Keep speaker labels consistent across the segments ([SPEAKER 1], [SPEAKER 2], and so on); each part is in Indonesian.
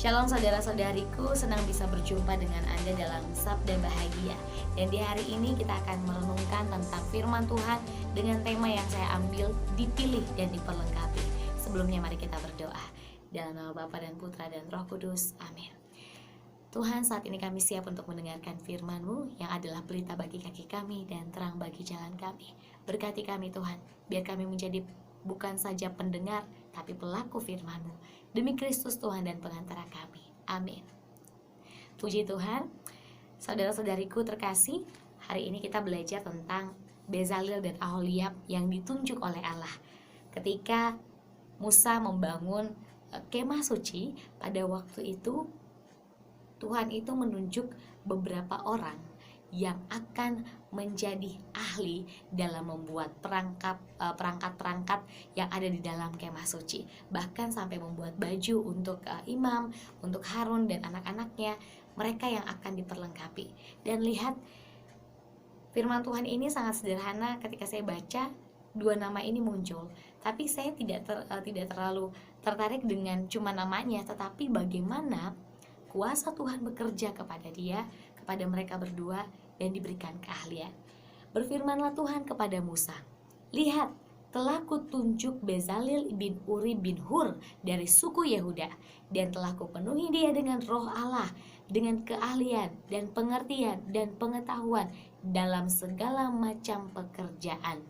[SPEAKER 1] Shalom saudara-saudariku, senang bisa berjumpa dengan Anda dalam Sabda Bahagia. Dan di hari ini kita akan merenungkan tentang firman Tuhan dengan tema yang saya ambil, dipilih dan diperlengkapi. Sebelumnya mari kita berdoa. Dalam nama Bapa dan Putra dan Roh Kudus, amin. Tuhan, saat ini kami siap untuk mendengarkan firman-Mu yang adalah pelita bagi kaki kami dan terang bagi jalan kami. Berkati kami Tuhan, biar kami menjadi bukan saja pendengar, tapi pelaku firman-Mu. Demi Kristus Tuhan dan pengantara kami. Amin. Puji Tuhan. Saudara-saudariku terkasih, hari ini kita belajar tentang Bezalel dan Aholiab yang ditunjuk oleh Allah. Ketika Musa membangun kemah suci, pada waktu itu Tuhan itu menunjuk beberapa orang yang akan menjadi ahli dalam membuat perangkat-perangkat yang ada di dalam kemah suci. Bahkan sampai membuat baju untuk imam, untuk Harun dan anak-anaknya, mereka yang akan diperlengkapi. Dan lihat, firman Tuhan ini sangat sederhana. Ketika saya baca, dua nama ini muncul, tapi saya tidak terlalu tertarik dengan cuma namanya, tetapi bagaimana kuasa Tuhan bekerja kepada dia, kepada mereka berdua, dan diberikan keahlian. Berfirmanlah Tuhan kepada Musa, lihat, telah kutunjuk Bezalel bin Uri bin Hur dari suku Yehuda, dan telah kupenuhi dia dengan roh Allah, dengan keahlian dan pengertian dan pengetahuan dalam segala macam pekerjaan,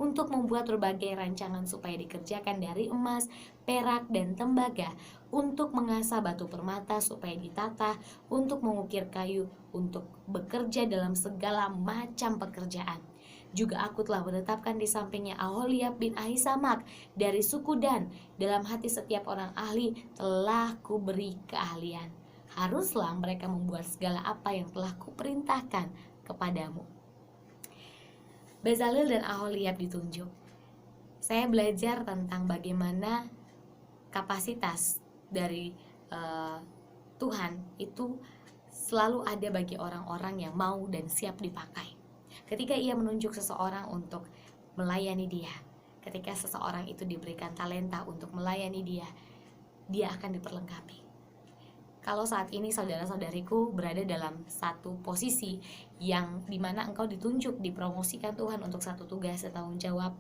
[SPEAKER 1] untuk membuat berbagai rancangan supaya dikerjakan dari emas, perak, dan tembaga, untuk mengasah batu permata supaya ditata, untuk mengukir kayu, untuk bekerja dalam segala macam pekerjaan. Juga aku telah menetapkan di sampingnya Aholiab bin Ahisamak dari suku Dan. Dalam hati setiap orang ahli telah kuberi keahlian. Haruslah mereka membuat segala apa yang telah kuperintahkan kepadamu. Bezalel dan Aholiab ditunjuk. Saya belajar tentang bagaimana kapasitas dari Tuhan itu selalu ada bagi orang-orang yang mau dan siap dipakai. Ketika ia menunjuk seseorang untuk melayani dia, ketika seseorang itu diberikan talenta untuk melayani dia, dia akan diperlengkapi. Kalau saat ini saudara-saudariku berada dalam satu posisi yang dimana engkau ditunjuk, dipromosikan Tuhan untuk satu tugas atau tanggung jawab,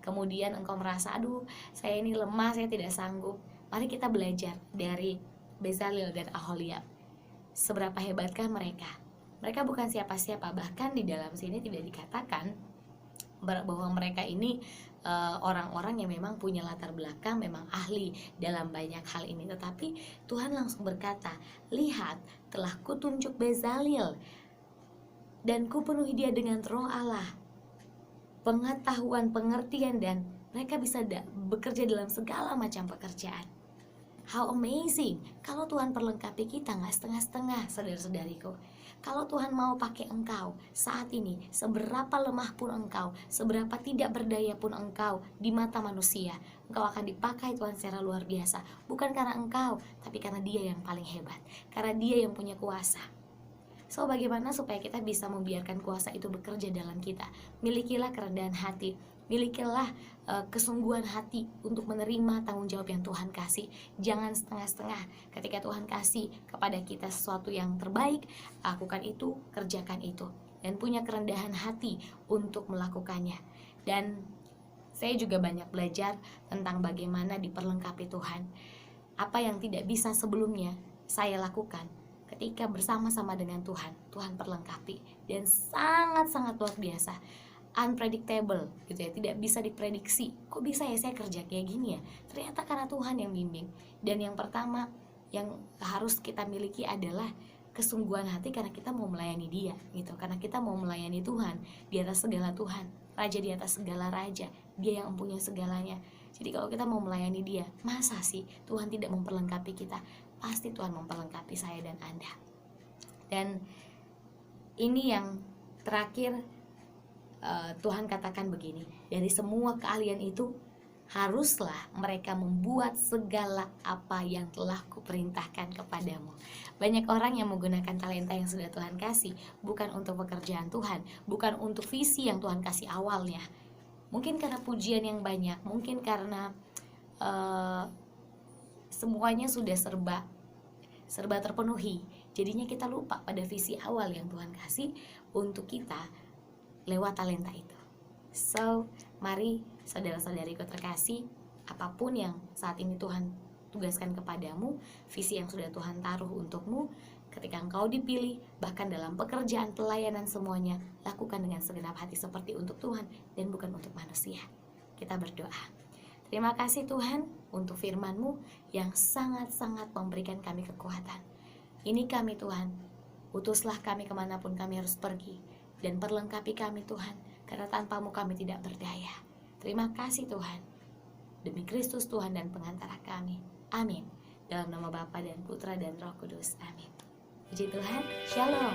[SPEAKER 1] kemudian engkau merasa, aduh saya ini lemah, saya tidak sanggup. Mari kita belajar dari Bezalel dan Aholiab. Seberapa hebatkah mereka? Mereka bukan siapa-siapa, bahkan di dalam sini tidak dikatakan bahwa mereka ini orang-orang yang memang punya latar belakang, memang ahli dalam banyak hal ini. Tetapi Tuhan langsung berkata, lihat, telah kutunjuk Bezalel dan kupenuhi dia dengan roh Allah, pengetahuan, pengertian, dan mereka bisa bekerja dalam segala macam pekerjaan. How amazing. Kalau Tuhan perlengkapi kita, gak setengah-setengah, saudara-saudariku. Kalau Tuhan mau pakai engkau saat ini, seberapa lemah pun engkau, seberapa tidak berdaya pun engkau di mata manusia, engkau akan dipakai Tuhan secara luar biasa. Bukan karena engkau, tapi karena dia yang paling hebat, karena dia yang punya kuasa. So, bagaimana supaya kita bisa membiarkan kuasa itu bekerja dalam kita? Milikilah kerendahan hati, milikilah kesungguhan hati untuk menerima tanggung jawab yang Tuhan kasih. Jangan setengah-setengah. Ketika Tuhan kasih kepada kita sesuatu yang terbaik, lakukan itu, kerjakan itu, dan punya kerendahan hati untuk melakukannya. Dan saya juga banyak belajar tentang bagaimana diperlengkapi Tuhan. Apa yang tidak bisa sebelumnya saya lakukan, ketika bersama-sama dengan Tuhan, Tuhan perlengkapi, dan sangat-sangat luar biasa, unpredictable gitu ya, tidak bisa diprediksi. Kok bisa ya saya kerja kayak gini ya? Ternyata karena Tuhan yang bimbing. Dan yang pertama yang harus kita miliki adalah kesungguhan hati, karena kita mau melayani dia gitu, karena kita mau melayani Tuhan di atas segala Tuhan, Raja di atas segala raja, dia yang mempunyai segalanya. Jadi kalau kita mau melayani dia, masa sih Tuhan tidak memperlengkapi kita? Pasti Tuhan memperlengkapi saya dan Anda. Dan ini yang terakhir, Tuhan katakan begini, dari semua keahlian itu haruslah mereka membuat segala apa yang telah kuperintahkan kepadamu. Banyak orang yang menggunakan talenta yang sudah Tuhan kasih bukan untuk pekerjaan Tuhan, bukan untuk visi yang Tuhan kasih awalnya. Mungkin karena pujian yang banyak, mungkin karena semuanya sudah serba serba terpenuhi. Jadinya kita lupa pada visi awal yang Tuhan kasih untuk kita lewat talenta itu. So, mari saudara-saudariku terkasih, apapun yang saat ini Tuhan tugaskan kepadamu, visi yang sudah Tuhan taruh untukmu, ketika engkau dipilih, bahkan dalam pekerjaan pelayanan semuanya, lakukan dengan segenap hati seperti untuk Tuhan dan bukan untuk manusia. Kita berdoa. Terima kasih Tuhan untuk firman-Mu yang sangat-sangat memberikan kami kekuatan. Ini kami Tuhan, utuslah kami kemanapun kami harus pergi, dan perlengkapi kami Tuhan, karena tanpa-Mu kami tidak berdaya. Terima kasih Tuhan, demi Kristus Tuhan dan pengantara kami. Amin. Dalam nama Bapa dan Putra dan Roh Kudus. Amin. Puji Tuhan. Shalom.